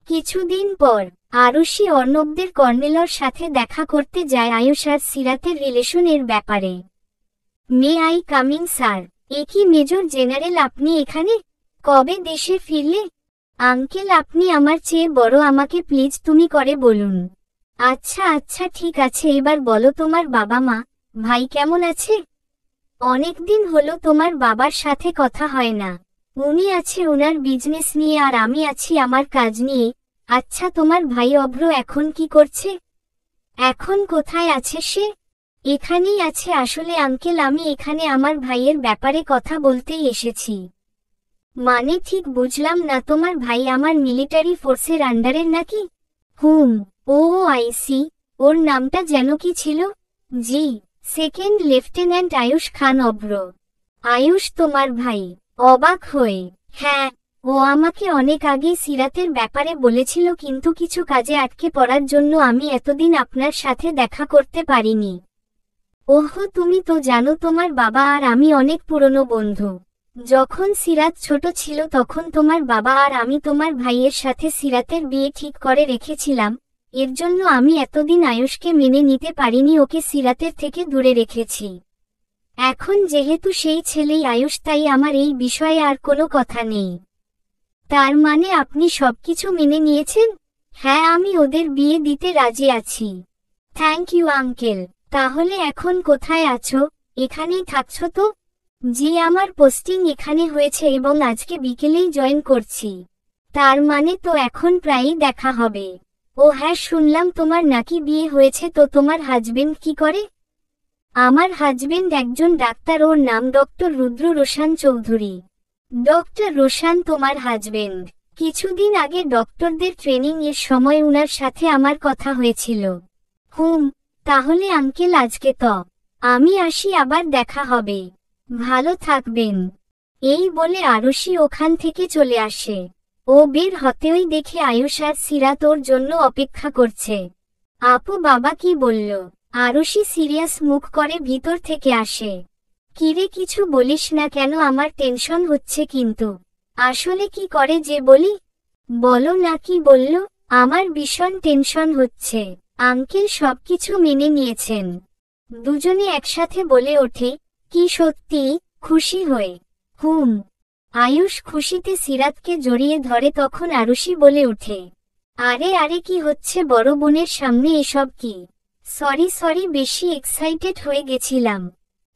কিছুদিন পর আরুষি অর্ণবদের কর্নেলর সাথে দেখা করতে যায় আয়ুষ আর সিরাতের রিলেশনের ব্যাপারে। May I coming sir? এ কি মেজর জেনারেল, আপনি এখানে? কবে দেশে ফিরলে? আঙ্কেল, আপনি আমার চেয়ে বড়, আমাকে প্লিজ তুমি করে বলুন। আচ্ছা আচ্ছা ঠিক আছে, এবার বলো তোমার বাবা মা ভাই কেমন আছে? অনেকদিন হলো তোমার বাবার সাথে কথা হয় না। উনি আছে ওনার বিজনেস নিয়ে আর আমি আছি আমার কাজ নিয়ে। আচ্ছা তোমার ভাই অভ্র এখন কি করছে? এখন কোথায় আছে সে? এখানেই আছে। আসলে আঙ্কেল, আমি এখানে আমার ভাইয়ের ব্যাপারে কথা বলতেই এসেছি। মানে ঠিক বুঝলাম না, তোমার ভাই আমার মিলিটারি ফোর্সের আন্ডারের নাকি? হুম। ও আইসি। ওর নামটা যেন কি ছিল? জি, সেকেন্ড লেফটেন্যান্ট আয়ুষ খান অভ্র। আয়ুষ তোমার ভাই? অবাক হয়ে হ্যাঁ, ও আমাকে অনেক আগেই সিরাতের ব্যাপারে বলেছিল, কিন্তু কিছু কাজে আটকে পড়ার জন্য আমি এতদিন আপনার সাথে দেখা করতে পারিনি। ওহ, তুমি তো জানো তোমার বাবা আর আমি অনেক পুরনো বন্ধু। যখন সিরাত ছোট ছিল তখন তোমার বাবা আর আমি তোমার ভাইয়ের সাথে সিরাতের বিয়ে ঠিক করে রেখেছিলাম। এর জন্য আমি এতদিন আয়ুষকে মেনে নিতে পারিনি, ওকে সিরাতের থেকে দূরে রেখেছি। এখন যেহেতু সেই ছেলেই আয়ুষ, তাই আমার এই বিষয়ে আর কোনো কথা নেই। তার মানে আপনি সবকিছু মেনে নিয়েছেন? হ্যাঁ, আমি ওদের বিয়ে দিতে রাজি আছি। Thank you uncle. তাহলে এখন কোথায় আছো? এখানেই থাকছো তো? জি, আমার পোস্টিং এখানে হয়েছে এবং আজকে বিকেলেই জয়েন করছি। তার মানে তো এখন প্রায়ই দেখা হবে। ও হ্যাঁ, শুনলাম তোমার নাকি বিয়ে হয়েছে, তো তোমার হাজবেন্ড কি করে? আমার হাজবেন্ড একজন ডাক্তার, ওর নাম ডক্টর রুদ্র রোশান চৌধুরী। ডক্টর রোশান তোমার হাজবেন্ড? কিছুদিন আগে ডক্টরদের ট্রেনিং এর সময় উনার সাথে আমার কথা হয়েছিল। হুম। তাহলে আঙ্কেল আজকে তো আমি আসি, আবার দেখা হবে। ভালো থাকবেন। এই বলে আরুষি ওখান থেকে চলে আসে। ও বের হতেই দেখে আয়ুষ আর সিরাত ওর জন্য অপেক্ষা করছে। আপু, বাবা কি বলল? আরুষি সিরিয়াস মুখ করে ভিতর থেকে আসে। কিরে, কিছু বলিস না কেন? আমার টেনশন হচ্ছে কিন্তু। আসলে কি করে যে বলি? বলো না, কি বলল? আমার ভীষণ টেনশন হচ্ছে। আঙ্কেল সবকিছু মেনে নিয়েছেন। দুজনে একসাথে বলে ওঠে, কি সত্যি? খুশি হয়ে? হুম। আয়ুষ খুশিতে সিরাতকে জড়িয়ে ধরে, তখন আরুষি বলে ওঠে, আরে আরে কি হচ্ছে বড় বোনের সামনে এসব কি? সরি বেশি এক্সাইটেড হয়ে গেছিলাম।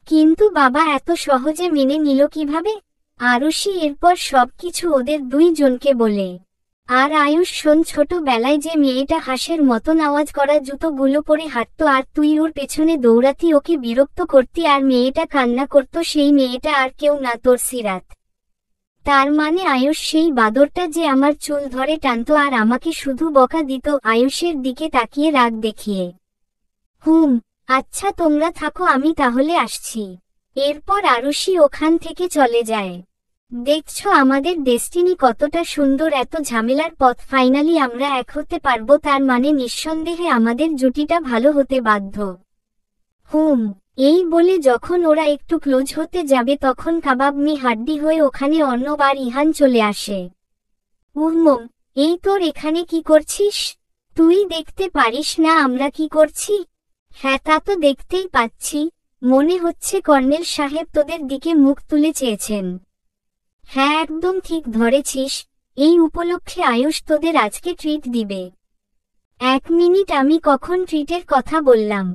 কিন্তু বাবা এত সহজে মেনে নিল কিভাবে? আরুষি এরপর সবকিছু ওদের দুইজনকে বলে। আর আয়ুষ শোন, ছোটবেলায় যে মেয়েটা হাঁসের মতন আওয়াজ করা জুতোগুলো পরে হাঁটতো আর তুই ওর পেছনে দৌড়াতি, ওকে বিরক্ত করতি আর মেয়েটা কান্না করত, সেই মেয়েটা আর কেউ না, তোর সিরাত। তার মানে আয়ুষ সেই বাদরটা যে আমার চুল ধরে টানতো আর আমাকে শুধু বকা দিত? আয়ুষের দিকে তাকিয়ে রাগ দেখিয়ে। হুম। আচ্ছা তোমরা থাকো, আমি তাহলে আসছি। এরপর আরুষি ওখান থেকে চলে যায়। দেখছো আমাদের ডেস্টিনি কতটা সুন্দর, এত ঝামেলার পথ ফাইনালি আমরা এক হতে পারবো, তার মানে নিঃসন্দেহে আমাদের জুটিটা ভালো হতে বাধ্য। হুম। এই বলে যখন ওরা একটু ক্লোজ হতে যাবে তখন কাবাব মি হাড্ডি হয়ে ওখানে অর্ণব আর ইহান চলে আসে। উম্মম, এই তোর এখানে কি করছিস? তুই দেখতে পারিস না আমরা কি করছি? হ্যাঁ, তা তো দেখতেই পাচ্ছি। মনে হচ্ছে কর্নেল সাহেব তোদের দিকে মুখ তুলে চেয়েছেন। হ্যাঁ, একদম ঠিক ধরেছিস। এই উপলক্ষে আয়ুষ তোদের আজকে ট্রিট দিবে। এক মিনিট, আমি কখন ট্রিটের কথা বললাম?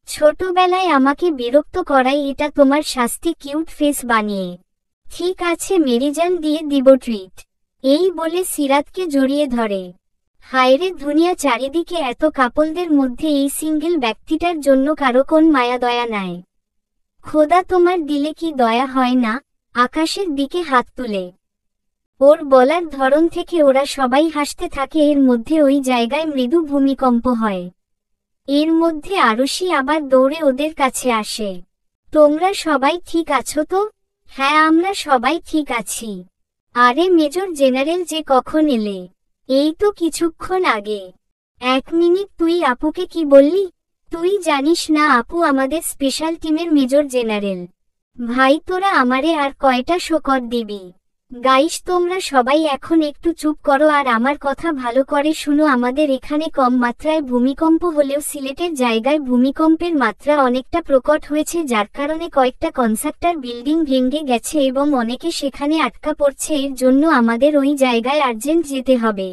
ছোটবেলায় আমাকে বিরক্ত করাই এটা তোমার শাস্তি, কিউট ফেস বানিয়ে। ঠিক আছে মেরিজান, দিয়ে দিব ট্রিট। এই বলে সিরাতকে জড়িয়ে ধরে। হায়রে দুনিয়া, চারিদিকে এত কাপলদের মধ্যে এই সিঙ্গেল ব্যক্তিটার জন্য কারো কোন মায়া দয়া নাই? খোদা, তোমার দিলে কি দয়া হয় না? আকাশের দিকে হাত তুলে। ওর বলার ধরন থেকে ওরা সবাই হাসতে থাকে। এর মধ্যে ওই জায়গায় মৃদু ভূমিকম্প হয়। এর মধ্যে আরুষি আবার দৌড়ে ওদের কাছে আসে। তোমরা সবাই ঠিক আছো তো? হ্যাঁ, আমরা সবাই ঠিক আছি। আরে মেজর জেনারেল যে কখন এলে? এই তো কিছুক্ষণ আগে। এক মিনিট, তুই আপুকে কি বললি? তুই জানিস না আপু আমাদের স্পেশাল টিমের মেজর জেনারেল। ভাই তোরা আমারে আর কয়টা শোকর দিবি? গাইস, তোমরা সবাই এখন একটু চুপ করো আর আমার কথা ভালো করে শুনো। আমাদের এখানে কম মাত্রায় ভূমিকম্প হলেও সিলেটের জায়গায় ভূমিকম্পের মাত্রা অনেকটা প্রকট হয়েছে, যার কারণে কয়েকটা কনস্ট্রাক্টর বিল্ডিং ভেঙে গেছে এবং অনেকে সেখানে আটকা পড়ছে। এর জন্য আমাদের ওই জায়গায় আর্জেন্ট যেতে হবে।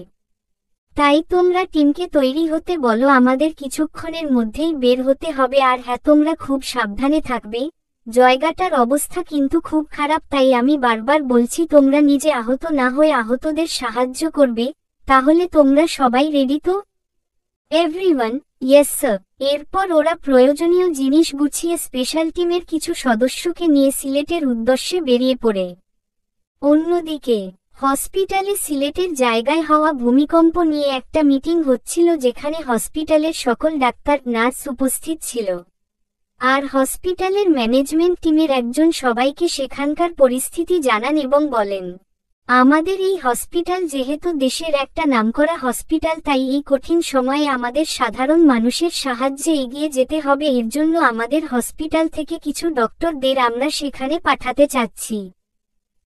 তাই তোমরা টিমকে তৈরি হতে বলো, আমাদের কিছুক্ষণের মধ্যেই বের হতে হবে। আর হ্যাঁ, তোমরা খুব সাবধানে থাকবে। জায়গাটার অবস্থা কিন্তু খুব খারাপ, তাই আমি বারবার বলছি তোমরা নিজে আহত না হয়ে আহতদের সাহায্য করবে। তাহলে তোমরা সবাই রেডি তো? Everyone, yes sir. এরপর ওরা প্রয়োজনীয় জিনিস গুছিয়ে স্পেশাল টিমের কিছু সদস্যকে নিয়ে সিলেটের উদ্দেশ্যে বেরিয়ে পড়ে। অন্যদিকে হসপিটালে সিলেটের জায়গায় হওয়া ভূমিকম্প নিয়ে একটা মিটিং হচ্ছিল, যেখানে হসপিটালের সকল ডাক্তার নার্স উপস্থিত ছিল। আর হসপিটালের ম্যানেজমেন্ট টিমের একজন সবাইকে সেখানকার পরিস্থিতি জানান এবং বলেন, আমাদের এই হসপিটাল যেহেতু দেশের একটা নামকরা হসপিটাল, তাই এই কঠিন সময়ে আমাদের সাধারণ মানুষের সাহায্যে এগিয়ে যেতে হবে। এর জন্য আমাদের হসপিটাল থেকে কিছু ডক্টরদের আমরা সেখানে পাঠাতে চাচ্ছি।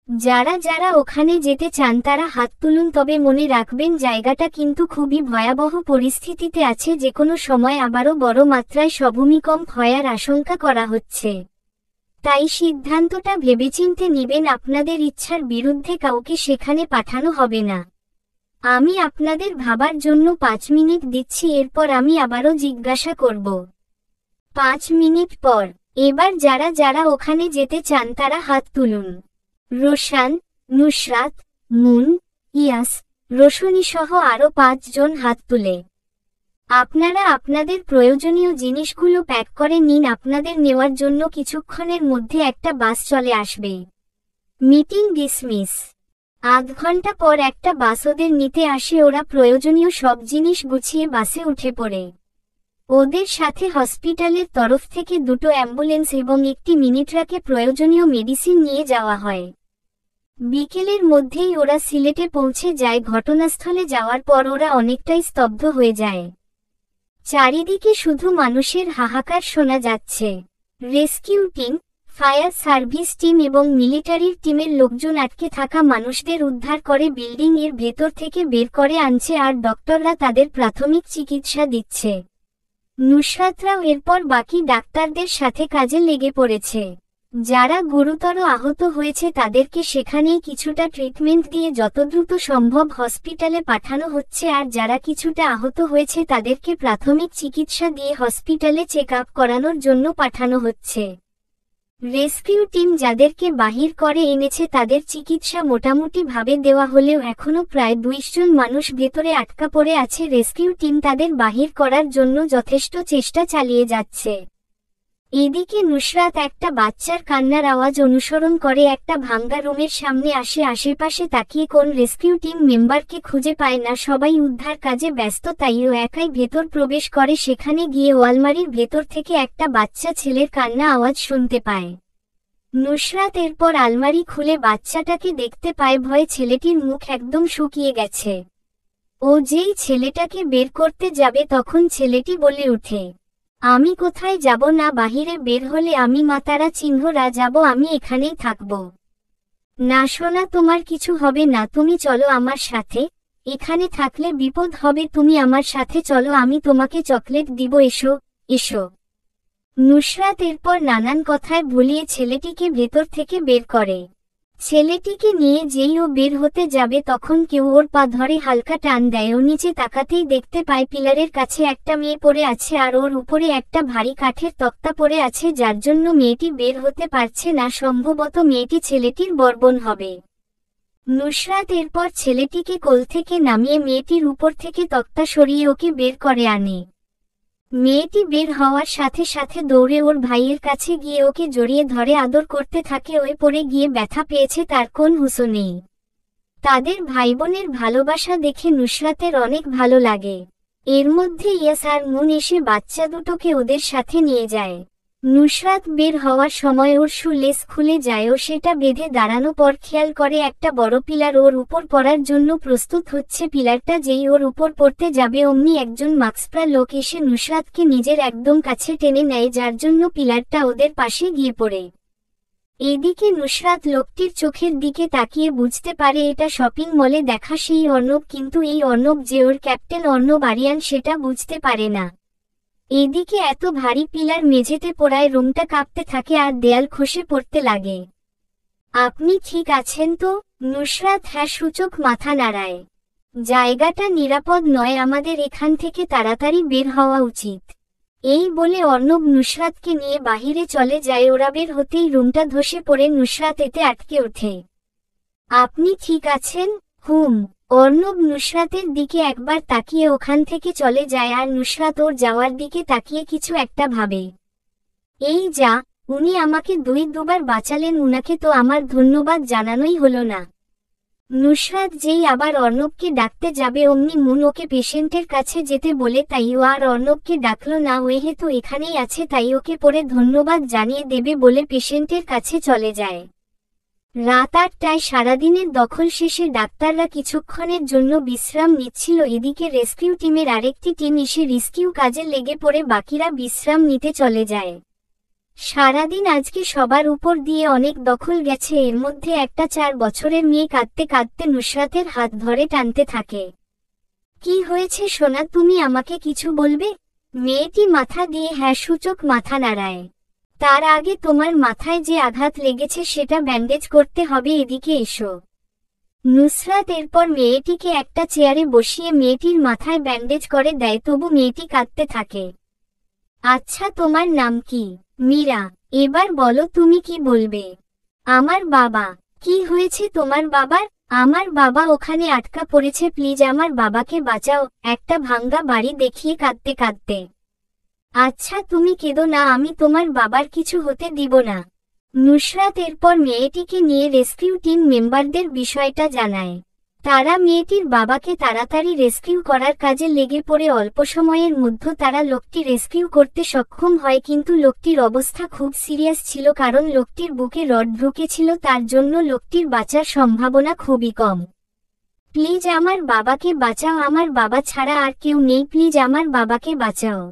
যারা যারা ওখানে যেতে চান তারা হাত তুলুন। তবে মনে রাখবেন, জায়গাটা কিন্তু খুবই ভয়াবহ পরিস্থিতিতে আছে, যেকোনো সময় আবারও বড় মাত্রায় ভূমিকম্প হওয়ার আশঙ্কা করা হচ্ছে। তাই সিদ্ধান্তটা ভেবেচিন্তে নেবেন। আপনাদের ইচ্ছার বিরুদ্ধে কাউকে সেখানে পাঠানো হবে না। আমি আপনাদের ভাবার জন্য 5 মিনিট দিচ্ছি, এরপর আমি আবারও জিজ্ঞাসা করব। 5 মিনিট পর এবার যারা যারা ওখানে যেতে চান তারা হাত তুলুন। রোশান, নুসরাত, মুন, ইয়াস, রোশনি সহ আরও 5 জন হাত তুলে। আপনারা আপনাদের প্রয়োজনীয় জিনিসগুলো প্যাক করে নিন। আপনাদের নেওয়ার জন্য কিছুক্ষণের মধ্যে একটা বাস চলে আসবে। Meeting dismiss. আধ ঘন্টা পর একটা বাস ওদের নিতে আসে। ওরা প্রয়োজনীয় সব জিনিস গুছিয়ে বাসে উঠে পড়ে। ওদের সাথে হসপিটালের তরফ থেকে 2টো অ্যাম্বুলেন্স এবং একটি মিনি ট্রাকে প্রয়োজনীয় মেডিসিন নিয়ে যাওয়া হয়। বিকেলের মধ্যেই ওরা সিলেটে পৌঁছে যায়। ঘটনাস্থলে যাওয়ার পর ওরা অনেকটাই স্তব্ধ হয়ে যায়। চারিদিকে শুধু মানুষের হাহাকার শোনা যাচ্ছে। Rescue team, fire service team এবং মিলিটারির টিমের লোকজন আটকে থাকা মানুষদের উদ্ধার করে বিল্ডিং এর ভেতর থেকে বের করে আনছে, আর ডক্টররা তাদের প্রাথমিক চিকিৎসা দিচ্ছে। নুসরাতরাও এরপর বাকি ডাক্তারদের সাথে কাজে লেগে পড়েছে। যারা গুরুতর আহত হয়েছে তাদেরকে সেখানেই কিছুটা ট্রিটমেন্ট দিয়ে যত দ্রুত সম্ভব হসপিটালে পাঠানো হচ্ছে, আর যারা কিছুটা আহত হয়েছে তাদেরকে প্রাথমিক চিকিৎসা দিয়ে হসপিটালে চেক আপ করানোর জন্য পাঠানো হচ্ছে। রেস্কিউ টিম যাদেরকে বাহির করে এনেছে তাদের চিকিৎসা মোটামুটি ভাবে দেওয়া হলেও এখনও প্রায় 200 জন মানুষ ভেতরে আটকা পড়ে আছে। রেস্কিউ টিম তাদের বাহির করার জন্য যথেষ্ট চেষ্টা চালিয়ে যাচ্ছে। এদিকে নুসরাত একটা বাচ্চার কান্নার আওয়াজ অনুসরণ করে একটা ভাঙ্গা রুমের সামনে আসে। আশেপাশে তাকিয়ে কোন রেস্কিউ টিম মেম্বারকে খুঁজে পায় না। সবাই উদ্ধার কাজে ব্যস্ত, তাই ও একাই ভেতর প্রবেশ করে। সেখানে গিয়ে আলমারির ভেতর থেকে একটা বাচ্চা ছেলের কান্না আওয়াজ শুনতে পায়। নুসরাত এরপর আলমারি খুলে বাচ্চাটাকে দেখতে পায়। ভয়ে ছেলেটির মুখ একদম শুকিয়ে গেছে। ও যেই ছেলেটাকে বের করতে যাবে তখন ছেলেটি বলে ওঠে, আমি কোথায় যাব না, বাহিরে বের হলে আমি মাতারা চিহ্নরা যাব, আমি এখানেই থাকব। না সোনা, তোমার কিছু হবে না, তুমি চলো আমার সাথে। এখানে থাকলে বিপদ হবে, তুমি আমার সাথে চলো, আমি তোমাকে চকলেট দিব, এসো এসো। নুসরাত এরপর নানান কথায় ভুলিয়ে ছেলেটিকে ভেতর থেকে বের করে। ছেলেটিকে নিয়ে যেই ও বের হতে যাবে তখন কেউ ওর পা ধরে হালকা টান দেয়। ও নিচে তাকাতেই দেখতে পায় পিলারের কাছে একটা মেয়ে পড়ে আছে, আর ওর উপরে একটা ভারী কাঠের তক্তা পড়ে আছে, যার জন্য মেয়েটি বের হতে পারছে না। সম্ভবত মেয়েটি ছেলেটির বর্বন হবে। নুসরাত এরপর ছেলেটিকে কোল থেকে নামিয়ে মেয়েটির উপর থেকে তক্তা সরিয়ে ওকে বের করে আনে। মেয়েটি বের হওয়ার সাথে সাথে দৌড়ে ওর ভাইয়ের কাছে গিয়ে ওকে জড়িয়ে ধরে আদর করতে থাকে। ওই পড়ে গিয়ে ব্যথা পেয়েছে তার কোন হুঁশও নেই। তাদের ভাইবোনের ভালোবাসা দেখে নুসরাতের অনেক ভালো লাগে। এর মধ্যে ইয়াস আর মুন এসে বাচ্চা দুটোকে ওদের সাথে নিয়ে যায়। নুসরাত বের হওয়ার সময় ওর শু লেস খুলে যায়। ও সেটা বেঁধে দাঁড়ানো পর খেয়াল করে একটা বড় পিলার ওর উপর পড়ার জন্য প্রস্তুত হচ্ছে। পিলারটা যেই ওর উপর পড়তে যাবে অমনি একজন মাস্কপরা লোক এসে নুসরাতকে নিজের একদম কাছে টেনে নেয়, যার জন্য পিলারটা ওদের পাশে গিয়ে পড়ে। এদিকে নুসরাত লোকটির চোখের দিকে তাকিয়ে বুঝতে পারে এটা শপিং মলে দেখা সেই অর্ণব, কিন্তু এই অর্ণব যে ওর ক্যাপ্টেন অর্ণব আরিয়ান সেটা বুঝতে পারে না। এদিকে এত ভারী পিলার মেঝেতে পড়ায় রুমটা কাঁপতে থাকে আর দেয়াল খসে পড়তে লাগে। আপনি ঠিক আছেন তো? নুসরাত হ্যাঁ সূচক মাথা নাড়ায়। জায়গাটা নিরাপদ নয়, আমাদের এখান থেকে তাড়াতাড়ি বের হওয়া উচিত। এই বলে অর্ণব নুসরাতকে নিয়ে বাহিরে চলে যায়। ওরা বের হতেই রুমটা ধসে পড়ে নুসরাত এতে আটকে ওঠে। আপনি ঠিক আছেন? হুম। অর্ণব নুসরাতের দিকে একবার তাকিয়ে ওখান থেকে চলে যায় আর নুসরাত ওর যাওয়ার দিকে তাকিয়ে কিছু একটা ভাবে। এই যা, উনি আমাকে দুবার বাঁচালেন, উনাকে তো আমার ধন্যবাদ জানানোই হলো না। নুসরাত যেই আবার অর্ণবকে ডাকতে যাবে অমনি মুন ওকে পেশেন্টের কাছে যেতে বলে, তাই ও আর অর্ণবকে ডাকল না। ও যেহেতু এখানেই আছে তাই ওকে পরে ধন্যবাদ জানিয়ে দেবে বলে পেশেন্টের কাছে চলে যায়। রাত ৮টায় সারাদিনের দখল শেষে ডাক্তাররা কিছুক্ষণের জন্য বিশ্রাম নিচ্ছিল। এদিকে রেস্কিউ টিমের আরেকটি টিম এসে রেস্কিউ কাজে লেগে পড়ে বাকিরা বিশ্রাম নিতে চলে যায়। সারাদিন আজকে সবার উপর দিয়ে অনেক দখল গেছে। এর মধ্যে একটা ৪ বছরের মেয়ে কাঁদতে কাঁদতে নুসরাতের হাত ধরে টানতে থাকে। কি হয়েছে সোনা, তুমি আমাকে কিছু বলবে? মেয়েটি মাথা দিয়ে হ্যাঁ সূচক মাথা নাড়ায়। তার আগে তোমার মাথায় যে আঘাত লেগেছে সেটা ব্যান্ডেজ করতে হবে, এদিকে এসো। নুসরাত এরপর মেয়েটিকে একটা চেয়ারে বসিয়ে মেয়েটির মাথায় ব্যান্ডেজ করে দেয়, তবু মেয়েটি কাঁদতে থাকে। আচ্ছা তোমার নাম কি? মীরা। এবার বলো তুমি কি বলবে? আমার বাবা। কি হয়েছে তোমার বাবার? আমার বাবা ওখানে আটকা পড়েছে, প্লিজ আমার বাবাকে বাঁচাও, একটা ভাঙ্গা বাড়ি দেখিয়ে কাঁদতে কাঁদতে। আচ্ছা তুমি কেঁদো না, আমি তোমার বাবার কিছু হতে দিব না। নুসরাত এরপর মেয়েটিকে নিয়ে রেস্কিউ টিম মেম্বারদের বিষয়টা জানায়। তারা মেয়েটির বাবাকে তাড়াতাড়ি রেস্কিউ করার কাজে লেগে পড়ে অল্প সময়ের মধ্যে তারা লোকটি রেস্কিউ করতে সক্ষম হয়, কিন্তু লোকটির অবস্থা খুব সিরিয়াস ছিল, কারণ লোকটির বুকে রড ঢুকেছিল, তার জন্য লোকটির বাঁচার সম্ভাবনা খুবই কম। প্লিজ আমার বাবাকে বাঁচাও, আমার বাবা ছাড়া আর কেউ নেই, প্লিজ আমার বাবাকে বাঁচাও।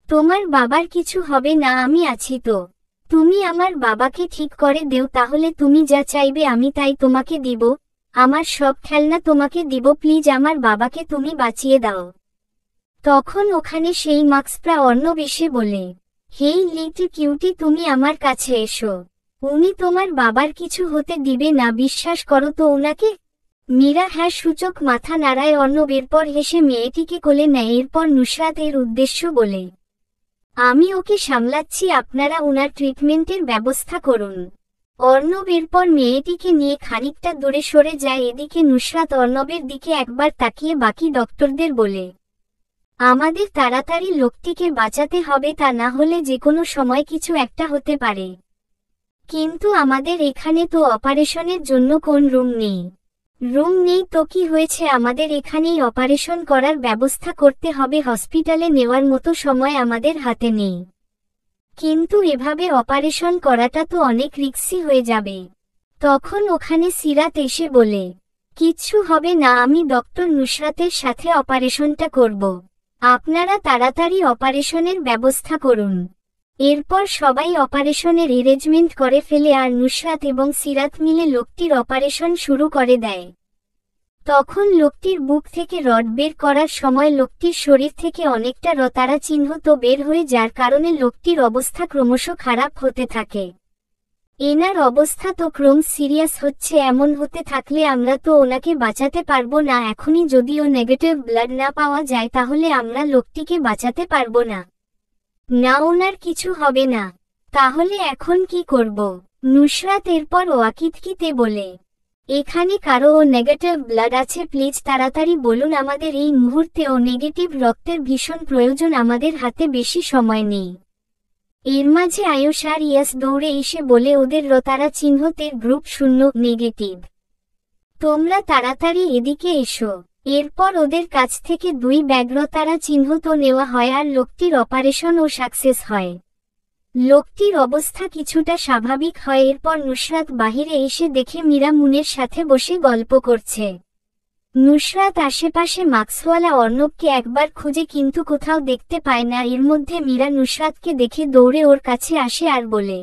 তোমার বাবার কিছু হবে না, আমি আছি তো। তুমি আমার বাবাকে ঠিক করে দেও, তাহলে তুমি যা চাইবে আমি তাই তোমাকে দিব, আমার সব খেলনা তোমাকে দিব, প্লিজ আমার বাবাকে তুমি বাঁচিয়ে দাও। তখন ওখানে সেই মাস্করা অর্ণব এসে বলে, হেই লিটল কিউটি, তুমি আমার কাছে এসো, উনি তোমার বাবার কিছু হতে দিবে না, বিশ্বাস করো তো ওনাকে। মীরা হ্যাঁ সূচক মাথা নাড়ায়। অর্ণব এরপর হেসে মেয়েটিকে কোলে নেয়। এরপর নুসরাত এর উদ্দেশ্য বলে, আমি ওকে সামলাচ্ছি, আপনারা ওনার ট্রিটমেন্টের ব্যবস্থা করুন। অর্ণব এরপর মেয়েটিকে নিয়ে খানিকটা দূরে সরে যায়। এদিকে নুসরাত অর্ণবের দিকে একবার তাকিয়ে বাকি ডক্টরদের বলে, আমাদের তাড়াতাড়ি লোকটিকে বাঁচাতে হবে, তা না হলে যে কোনো সময় কিছু একটা হতে পারে। কিন্তু আমাদের এখানে তো অপারেশনের জন্য কোন রুম নেই। রুম নেই তো কি হয়েছে, আমাদের এখানেই অপারেশন করার ব্যবস্থা করতে হবে, হসপিটালে নেওয়ার মতো সময় আমাদের হাতে নেই। কিন্তু এভাবে অপারেশন করাটা তো অনেক রিস্কি হয়ে যাবে। তখন ওখানে সিরাত এসে বলে, কিচ্ছু হবে না, আমি ডক্টর নুসরাতের সাথে অপারেশনটা করব। আপনারা তাড়াতাড়ি অপারেশনের ব্যবস্থা করুন। এরপর সবাই অপারেশনের অ্যারেঞ্জমেন্ট করে ফেলে আর নুসরাত এবং সিরাত মিলে লোকটির অপারেশন শুরু করে দেয়। তখন লোকটির বুক থেকে রড বের করার সময় লোকটির শরীর থেকে অনেকটা রতারা চিহ্ন তো বের হয়ে, যার কারণে লোকটির অবস্থা ক্রমশ খারাপ হতে থাকে। এনার অবস্থা তো ক্রম সিরিয়াস হচ্ছে, এমন হতে থাকলে আমরা তো ওনাকে বাঁচাতে পারবো না এখনই, যদিও নেগেটিভ ব্লাড না পাওয়া যায় তাহলে আমরা লোকটিকে বাঁচাতে পারবো না। না ওনার কিছু হবে না, তাহলে এখন কি করব? নুসরাত এরপর ওয়াকিতকিতে বলে, এখানে কারো ও নেগেটিভ ব্লাড আছে, প্লিজ তাড়াতাড়ি বলুন, আমাদের এই মুহূর্তে ও নেগেটিভ রক্তের ভীষণ প্রয়োজন, আমাদের হাতে বেশি সময় নেই। এর মাঝে আয়ুষ আর ইয়াস দৌড়ে এসে বলে, ওদের রতারা চিহ্নতের গ্রুপ 0 নেগেটিভ। তোমরা তাড়াতাড়ি এদিকে এসো। এরপর ওদের কাছ থেকে 2 ব্যাগ রতারা চিহ্নত নেওয়া হয় আর লোকটির অপারেশন ও সাকসেস হয়। লোকটির অবস্থা কিছুটা স্বাভাবিক হয়। এরপর নুসরাত বাহিরে এসে দেখে মীরা মুনের সাথে বসে গল্প করছে। নুসরাত আশেপাশে মাস্কওয়ালা অর্ণবকে একবার খুঁজে কিন্তু কোথাও দেখতে পায় না। এর মধ্যে মীরা নুসরাতকে দেখে দৌড়ে ওর কাছে আসে আর বলে,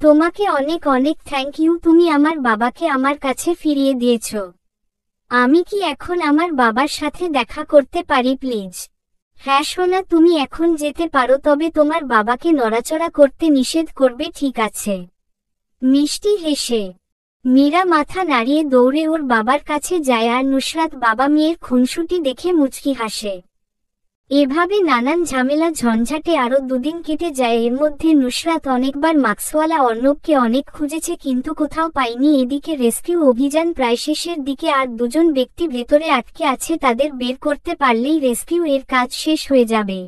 তোমাকে অনেক অনেক থ্যাংক ইউ, তুমি আমার বাবাকে আমার কাছে ফিরিয়ে দিয়েছ। আমি কি এখন আমার বাবার সাথে দেখা করতে পারি প্লিজ? হ্যাঁ সোনা, তুমি এখন যেতে পারো, তবে তোমার বাবাকে নড়াচড়া করতে নিষেধ করবে, ঠিক আছে? মিষ্টি হেসে মীরা মাথা নাড়িয়ে দৌড়ে ওর বাবার কাছে যায়, আর নুসরাত বাবা মেয়ের খুনসুটি দেখে মুচকি হাসে। এভাবে নানান ঝামেলা ঝঞ্ঝাটে আরও দুদিন কেটে যায়। এর মধ্যে নুসরাত অনেকবার মাস্কওয়ালা অর্ণবকে অনেক খুঁজেছে, কিন্তু কোথাও পায়নি। এদিকে রেস্কিউ অভিযান প্রায় শেষের দিকে, আর দুজন ব্যক্তি ভেতরে আটকে আছে, তাদের বের করতে পারলেই রেস্কিউ এর কাজ শেষ হয়ে যাবে।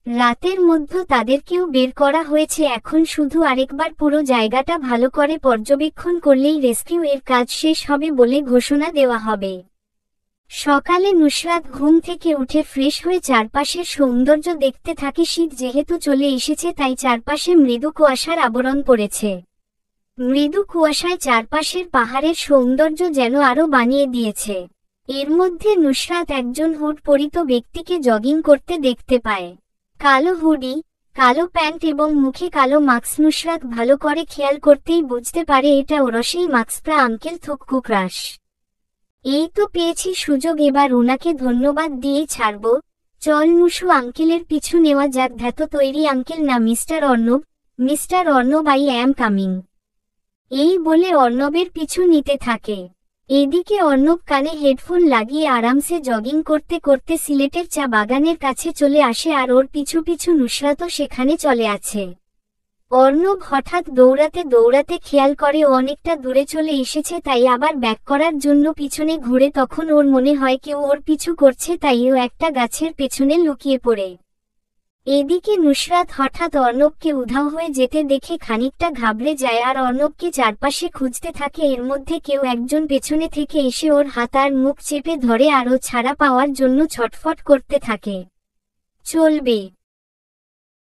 রাতের মধ্যে তাদেরকেও বের করা হয়েছে, এখন শুধু আরেকবার পুরো জায়গাটা ভালো করে পর্যবেক্ষণ করলেই রেস্কিউ এর কাজ শেষ হবে বলে ঘোষণা দেওয়া হবে। সকালে নুসরাত ঘুম থেকে উঠে ফ্রেশ হয়ে চারপাশের সৌন্দর্য দেখতে থাকে। শীত যেহেতু চলে এসেছে, তাই চারপাশে মৃদু কুয়াশার আবরণ পড়েছে। মৃদু কুয়াশায় চারপাশের পাহাড়ের সৌন্দর্য যেন আরও বানিয়ে দিয়েছে। এর মধ্যে নুসরাত একজন হুড পরিত ব্যক্তিকে জগিং করতে দেখতে পায়। কালো হুডি, কালো প্যান্ট এবং মুখে কালো মাস্ক। নুসরাত ভালো করে খেয়াল করতেই বুঝতে পারে এটা ওর সেই মাস্কপ্রা আঙ্কেল থুককু ক্রাশ। এই তো পেয়েছি সুযোগ, এবার ওনাকে ধন্যবাদ দিয়েই ছাড়ব। চল নুসু, আঙ্কেলের পিছু নেওয়া যাক। ধ্যাত তৈরি আঙ্কেল না, mister Arnab. Mister Arnab, I am coming. এই বলে অর্ণবের পিছু নিতে থাকে। এদিকে অর্ণব কানে হেডফোন লাগিয়ে আরামসে জগিং করতে করতে সিলেটের চা বাগানের কাছে চলে আসে, আর ওর পিছু পিছু নুসরাতও সেখানে চলে আছে। অর্ণব হঠাৎ দৌড়াতে দৌড়াতে খেয়াল করে ও অনেকটা দূরে চলে এসেছে, তাই আবার ব্যাক করার জন্য পিছনে ঘুরে। তখন ওর মনে হয় কেউ ওর পিছু করছে, তাই ও একটা গাছের পেছনে লুকিয়ে পড়ে। এদিকে নুসরাত হঠাৎ অর্ণবকে উধাও হয়ে যেতে দেখে খানিকটা ঘাবড়ে যায়, আর অর্ণবকে চারপাশে খুঁজতে থাকে। এর মধ্যে কেউ একজন পেছনে থেকে এসে ওর হাত আর মুখ চেপে ধরে, আর ও ছাড়া পাওয়ার জন্য ছটফট করতে থাকে। চলবে।